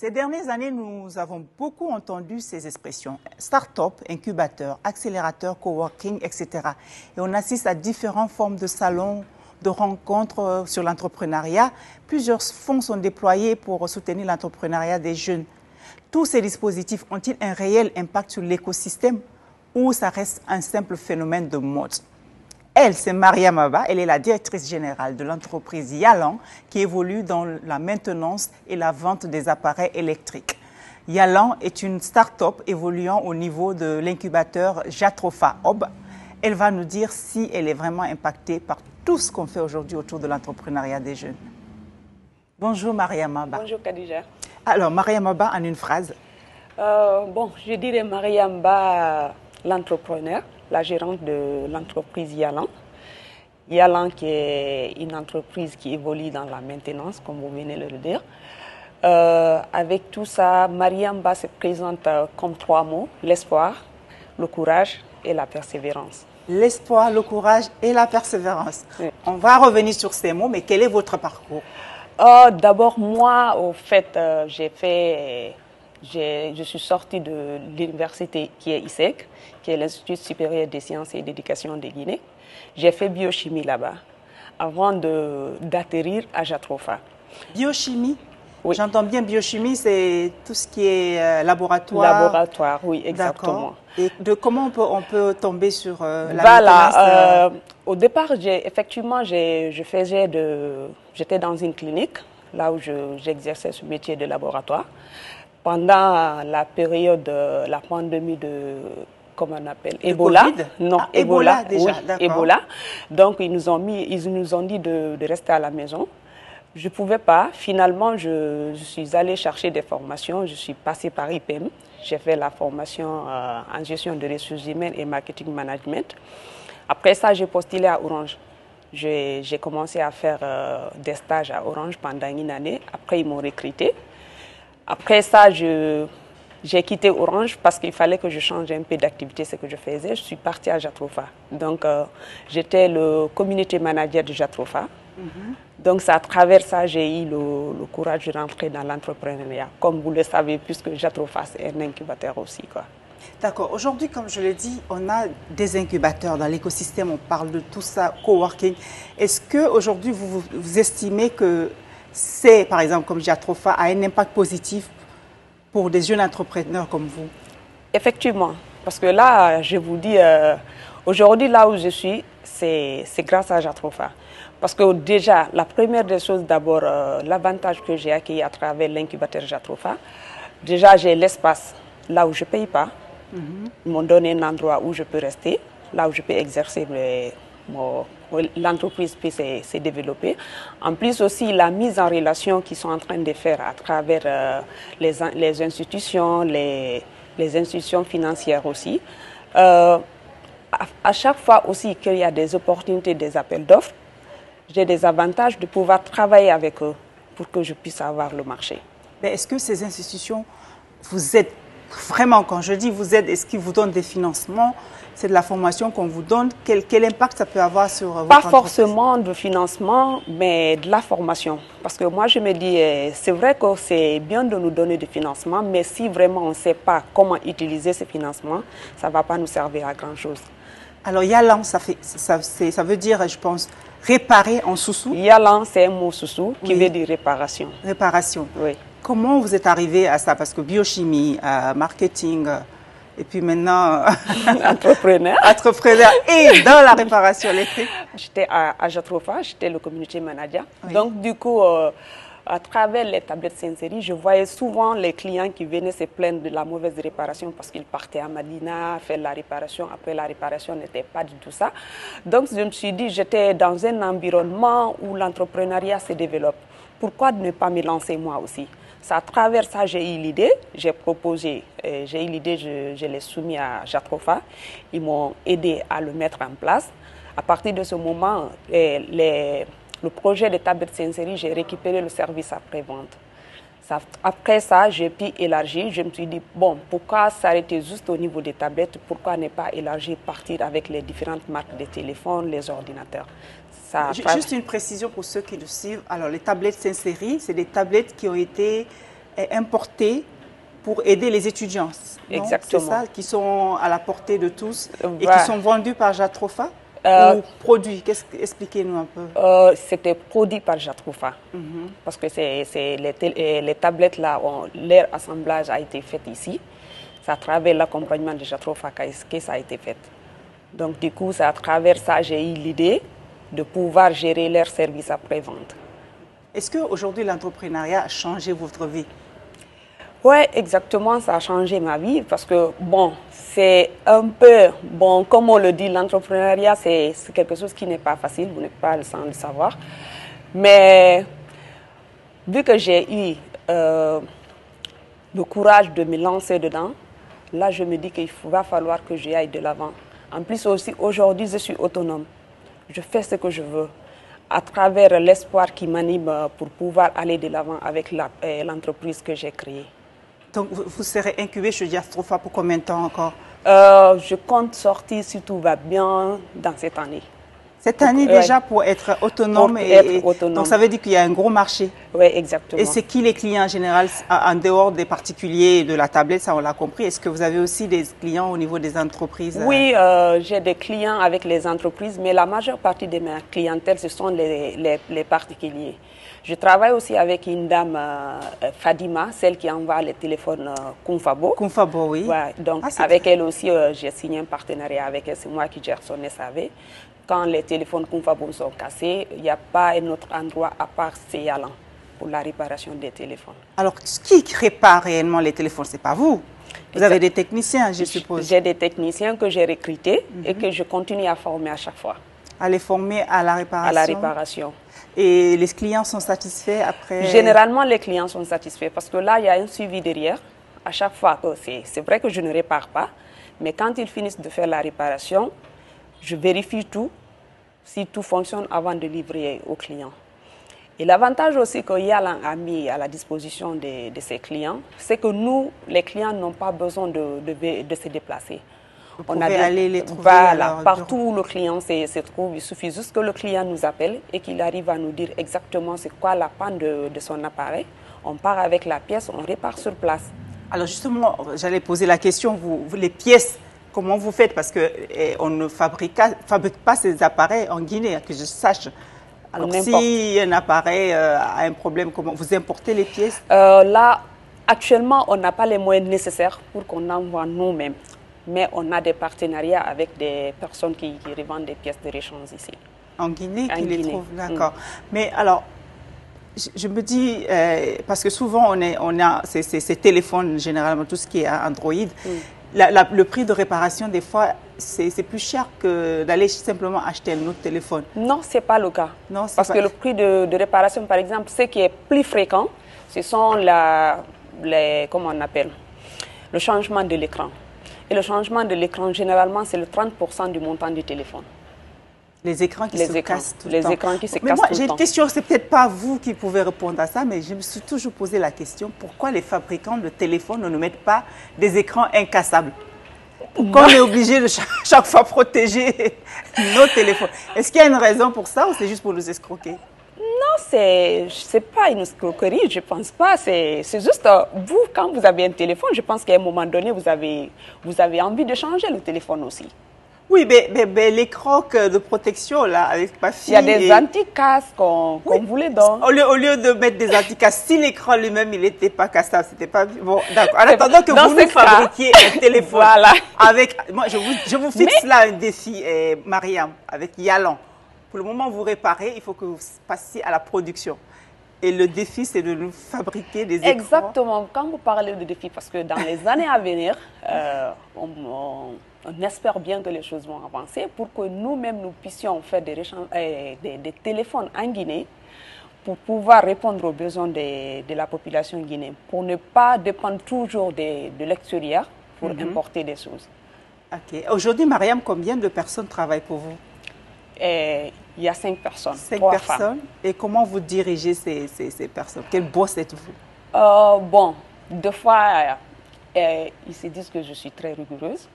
Ces dernières années, nous avons beaucoup entendu ces expressions start-up, incubateur, accélérateur, coworking, etc. Et on assiste à différentes formes de salons, de rencontres sur l'entrepreneuriat. Plusieurs fonds sont déployés pour soutenir l'entrepreneuriat des jeunes. Tous ces dispositifs ont-ils un réel impact sur l'écosystème ou ça reste un simple phénomène de mode? Elle, c'est Mariam Abba, elle est la directrice générale de l'entreprise Yalan qui évolue dans la maintenance et la vente des appareils électriques. Yalan est une start-up évoluant au niveau de l'incubateur Jatrofa Hub. Elle va nous dire si elle est vraiment impactée par tout ce qu'on fait aujourd'hui autour de l'entrepreneuriat des jeunes. Bonjour Mariam Abba. Bonjour Khadija. Alors Mariam Abba en une phrase. Je dirais Mariam Abba, l'entrepreneur, la gérante de l'entreprise Yalan. Yalan qui est une entreprise qui évolue dans la maintenance, comme vous venez de le dire. Avec tout ça, Mariam Abba se présente comme 3 mots, l'espoir, le courage et la persévérance. L'espoir, le courage et la persévérance. Oui. On va revenir sur ces mots, mais quel est votre parcours? D'abord, moi, au fait, je suis sortie de l'université qui est ISEC, qui est l'Institut supérieur des sciences et d'éducation de Guinée. J'ai fait biochimie là-bas avant d'atterrir à Jatrofa. Biochimie? Oui. J'entends bien biochimie, c'est tout ce qui est laboratoire. Laboratoire, oui, exactement. Et comment on peut tomber sur la Voilà, au départ, j'étais dans une clinique, là où j'exerçais ce métier de laboratoire. Pendant la période, la pandémie de, comment on appelle, Ebola. Covid? Non, Ah, Ebola déjà, oui, d'accord. Ebola. Donc, ils nous ont dit de rester à la maison. Je ne pouvais pas. Finalement, je suis allée chercher des formations. Je suis passée par IPM. J'ai fait la formation en gestion de ressources humaines et marketing management. Après ça, j'ai postulé à Orange. J'ai commencé à faire des stages à Orange pendant une année. Après, ils m'ont recruté. Après ça, j'ai quitté Orange parce qu'il fallait que je change un peu d'activité, ce que je faisais. Je suis partie à Jatrofa. Donc, j'étais le community manager de Jatrofa. Donc, c'est à travers ça j'ai eu le courage de rentrer dans l'entrepreneuriat. Comme vous le savez, puisque Jatrofa, c'est un incubateur aussi, quoi. D'accord. Aujourd'hui, comme je l'ai dit, on a des incubateurs dans l'écosystème. On parle de tout ça, coworking. Est-ce qu'aujourd'hui, vous estimez que c'est, par exemple, comme Jatrofa, a un impact positif pour des jeunes entrepreneurs comme vous? Effectivement. Parce que là, je vous dis, aujourd'hui, là où je suis, c'est grâce à Jatrofa. Parce que déjà, la première des choses, d'abord, l'avantage que j'ai acquis à travers l'incubateur Jatrofa, déjà, j'ai l'espace là où je ne paye pas. Ils m'ont donné un endroit où je peux rester, là où je peux exercer l'entreprise peut se développer. En plus aussi, la mise en relation qu'ils sont en train de faire à travers les institutions, les institutions financières aussi. À chaque fois aussi qu'il y a des opportunités, des appels d'offres, j'ai des avantages de pouvoir travailler avec eux pour que je puisse avoir le marché. Mais est-ce que ces institutions vous aident vraiment? Quand je dis vous aident, est-ce qu'ils vous donnent des financements? C'est de la formation qu'on vous donne. Quel impact ça peut avoir sur votre Pas entreprise? forcément de financement, mais de la formation. Parce que moi, je me dis, c'est vrai que c'est bien de nous donner du financement, mais si vraiment on ne sait pas comment utiliser ces financements, ça ne va pas nous servir à grand-chose. Alors, Yalan, ça veut dire, je pense, réparer en sous-sous? Yalan, c'est un mot sous-sous qui Oui. veut dire réparation. Réparation. Oui. Comment vous êtes arrivé à ça? Parce que biochimie, marketing, et puis maintenant, Entrepreneur. entrepreneur et dans la réparation électrique. J'étais à Jatrofa, j'étais le community manager. Oui. Donc, du coup, à travers les tablettes Senserie, je voyais souvent les clients qui venaient se plaindre de la mauvaise réparation parce qu'ils partaient à Madina faire la réparation. Après, la réparation n'était pas du tout ça. Donc, je me suis dit, j'étais dans un environnement où l'entrepreneuriat se développe. Pourquoi ne pas me lancer moi aussi? C'est à travers ça j'ai eu l'idée, j'ai proposé, j'ai eu l'idée, je l'ai soumis à Jatrofa. Ils m'ont aidé à le mettre en place. À partir de ce moment, le projet de tablette Senserie, j'ai récupéré le service après-vente. Après ça, j'ai pu élargir. Je me suis dit, bon, pourquoi s'arrêter juste au niveau des tablettes? Pourquoi ne pas élargir, partir avec les différentes marques de téléphones, les ordinateurs? Juste une précision pour ceux qui le suivent. Alors, les tablettes Senserie, c'est des tablettes qui ont été est importé pour aider les étudiants. Exactement. C'est ça, qui sont à la portée de tous et Voilà. qui sont vendus par Jatropha ou produits. Expliquez-nous un peu. C'était produit par Jatropha. Parce que les tablettes, là, leur assemblage a été fait ici. C'est à travers l'accompagnement de Jatropha que ça a été fait. Donc, du coup, c'est à travers ça que j'ai eu l'idée de pouvoir gérer leur service après-vente. Est-ce qu'aujourd'hui, l'entrepreneuriat a changé votre vie? Oui, exactement, ça a changé ma vie parce que, bon, c'est un peu, bon, comme on le dit, l'entrepreneuriat, c'est quelque chose qui n'est pas facile, vous n'êtes pas sans le savoir. Mais vu que j'ai eu le courage de me lancer dedans, là, je me dis qu'il va falloir que j'aille de l'avant. En plus, aussi, aujourd'hui, je suis autonome. Je fais ce que je veux à travers l'espoir qui m'anime pour pouvoir aller de l'avant avec l'entreprise que j'ai créée. Donc, vous serez incubé chez Jatropha pour combien de temps encore? Je compte sortir, si tout va bien, dans cette année. Cette année déjà pour être autonome, donc ça veut dire qu'il y a un gros marché. Oui, exactement. Et c'est qui les clients en général, en dehors des particuliers et de la tablette, ça on l'a compris. Est-ce que vous avez aussi des clients au niveau des entreprises? Oui, j'ai des clients avec les entreprises, mais la majeure partie de ma clientèle, ce sont les particuliers. Je travaille aussi avec une dame, Fadima, celle qui envoie les téléphones Kumfabo. Kumfabo, oui. Ouais, donc avec elle aussi, j'ai signé un partenariat avec elle, c'est moi qui gère son SAV. Quand les téléphones Kumfabo sont cassés, il n'y a pas un autre endroit à part Seyalan pour la réparation des téléphones. Alors, qui répare réellement les téléphones? Ce n'est pas vous. Vous avez des techniciens, je suppose. J'ai des techniciens que j'ai recrutés et que je continue à former à chaque fois. À les former à la réparation? À la réparation. Et les clients sont satisfaits après? Généralement, les clients sont satisfaits parce que là, il y a un suivi derrière. À chaque fois, c'est vrai que je ne répare pas, mais quand ils finissent de faire la réparation, je vérifie tout, si tout fonctionne avant de livrer aux clients. Et l'avantage aussi que Yalan a mis à la disposition de ses clients, c'est que nous, les clients, n'ont pas besoin de se déplacer. On a aller les trouver. Voilà, partout où le client se trouve, il suffit juste que le client nous appelle et qu'il arrive à nous dire exactement c'est quoi la panne de son appareil. On part avec la pièce, on répare sur place. Alors justement, j'allais poser la question, vous les pièces, comment vous faites? Parce qu'on ne fabrique pas ces appareils en Guinée, que je sache. Alors si un appareil a un problème, comment vous importez les pièces? Là, actuellement, on n'a pas les moyens nécessaires pour qu'on envoie nous-mêmes. Mais on a des partenariats avec des personnes qui revendent des pièces de rechange ici. En Guinée, qui les trouvent, d'accord. Mais alors, je me dis, parce que souvent on a ces téléphones, généralement tout ce qui est Android, le prix de réparation des fois, c'est plus cher que d'aller simplement acheter un autre téléphone. Non, ce n'est pas le cas. Non, parce que le prix de réparation, par exemple, ce qui est plus fréquent, ce sont comment on appelle, le changement de l'écran. Et le changement de l'écran, généralement, c'est le 30% du montant du téléphone. Les écrans qui se cassent tout le temps. Les écrans qui se cassent tout le temps. Mais moi, j'ai une question, c'est peut-être pas vous qui pouvez répondre à ça, mais je me suis toujours posé la question, pourquoi les fabricants de téléphones ne nous mettent pas des écrans incassables? Pourquoi on est obligé de chaque fois protéger nos téléphones? Est-ce qu'il y a une raison pour ça ou c'est juste pour nous escroquer? Non, c'est pas une escroquerie, je pense pas. C'est juste, vous, quand vous avez un téléphone, je pense qu'à un moment donné, vous avez envie de changer le téléphone aussi. Oui, mais les crocs de protection, là, avec ma fille... Il y a des anti-casses qu'on voulait donc. Au lieu de mettre des anti-casses, si l'écran lui-même, il n'était pas cassable, c'était pas... Bon, d'accord. En attendant que vous nous fabriquiez un téléphone voilà. avec... Moi, je vous fixe là un défi, Mariam, avec Yalan. Pour le moment, vous réparez, il faut que vous passiez à la production. Et le défi, c'est de nous fabriquer des écrans. Exactement. Quand vous parlez de défi, parce que dans les années à venir, on espère bien que les choses vont avancer pour que nous-mêmes, nous puissions faire des téléphones en Guinée pour pouvoir répondre aux besoins de la population guinéenne, pour ne pas dépendre toujours de l'extérieur pour importer des choses. Ok. Aujourd'hui, Mariam, combien de personnes travaillent pour vous? Il y a 5 personnes. 5 personnes. Femmes. Et comment vous dirigez ces personnes? Quel boss êtes-vous? Bon, deux fois, ils se disent que je suis très rigoureuse.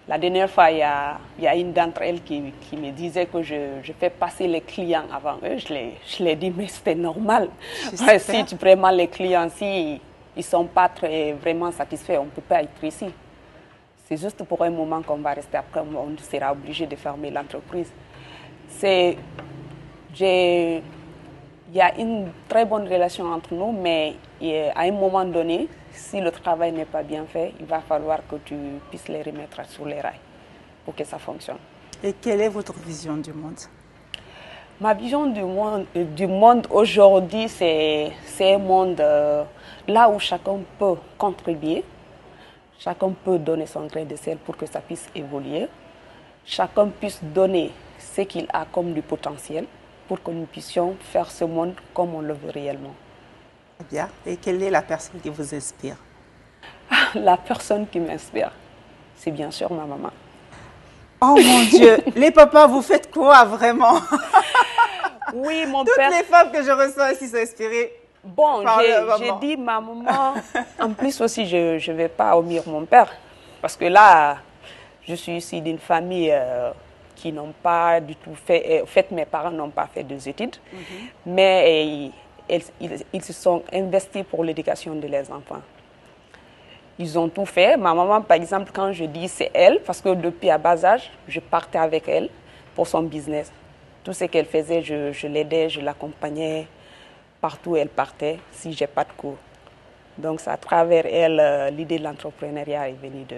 La dernière fois, il y a une d'entre elles qui me disait que je fais passer les clients avant eux. Je l'ai dit, mais c'était normal. Si vraiment les clients, si ils ne sont pas vraiment satisfaits. On ne peut pas être ici. C'est juste pour un moment qu'on va rester. Après, on sera obligé de fermer l'entreprise. Il y a une très bonne relation entre nous, mais à un moment donné, si le travail n'est pas bien fait, il va falloir que tu puisses les remettre sur les rails pour que ça fonctionne. Et quelle est votre vision du monde? Ma vision du monde aujourd'hui, c'est un monde là où chacun peut contribuer, chacun peut donner son grain de sel pour que ça puisse évoluer, chacun puisse donner ce qu'il a comme du potentiel pour que nous puissions faire ce monde comme on le veut réellement. Bien. Et quelle est la personne qui vous inspire? La personne qui m'inspire, c'est bien sûr ma maman. Oh mon Dieu, les papas, vous faites quoi vraiment? Oui, mon Toutes père. les femmes que je reçois ici sont inspirées. Bon, j'ai dit ma maman. En plus aussi, je ne vais pas omettre mon père. Parce que là, je suis ici d'une famille qui n'ont pas du tout fait... En fait, mes parents n'ont pas fait des études. Mais ils se sont investis pour l'éducation de leurs enfants. Ils ont tout fait. Ma maman, par exemple, quand je dis c'est elle, parce que depuis à bas âge, je partais avec elle pour son business. Tout ce qu'elle faisait, je l'aidais, je l'accompagnais. Partout où elle partait, si je n'ai pas de cours. Donc, c'est à travers elle, l'idée de l'entrepreneuriat est venue de...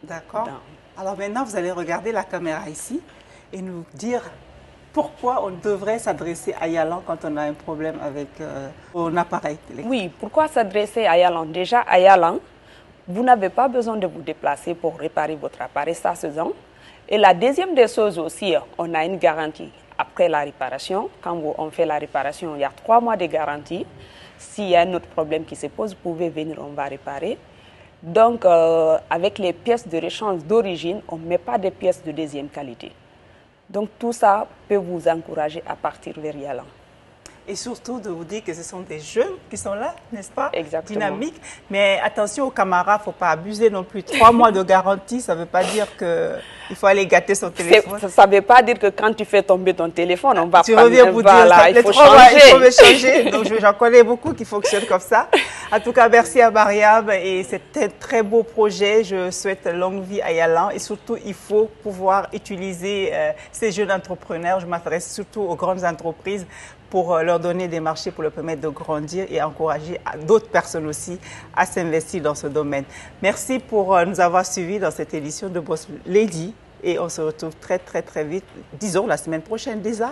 D'accord. Alors maintenant, vous allez regarder la caméra ici et nous dire pourquoi on devrait s'adresser à Yalan quand on a un problème avec un appareil télé. Oui, pourquoi s'adresser à Yalan? Déjà, à Yalan, vous n'avez pas besoin de vous déplacer pour réparer votre appareil, ça se sent. Et la deuxième des choses aussi, on a une garantie. Après la réparation, quand on fait la réparation, il y a 3 mois de garantie. S'il y a un autre problème qui se pose, vous pouvez venir, on va réparer. Donc, avec les pièces de rechange d'origine, on ne met pas de pièces de deuxième qualité. Donc, tout ça peut vous encourager à partir vers Yalan. Et surtout de vous dire que ce sont des jeunes qui sont là, n'est-ce pas? Exactement. Dynamiques. Mais attention aux camarades, il ne faut pas abuser non plus. 3 mois de garantie, ça ne veut pas dire qu'il faut aller gâter son téléphone. Ça ne veut pas dire que quand tu fais tomber ton téléphone, on va tu reviens pour dire ça. Il faut me changer. Donc j'en connais beaucoup qui fonctionnent comme ça. En tout cas, merci à Mariam. Et c'est un très beau projet. Je souhaite longue vie à Yalan. Et surtout, il faut pouvoir utiliser ces jeunes entrepreneurs. Je m'adresse surtout aux grandes entreprises pour leur donner des marchés, pour leur permettre de grandir et encourager d'autres personnes aussi à s'investir dans ce domaine. Merci pour nous avoir suivis dans cette édition de Boss Lady et on se retrouve très vite, disons la semaine prochaine déjà.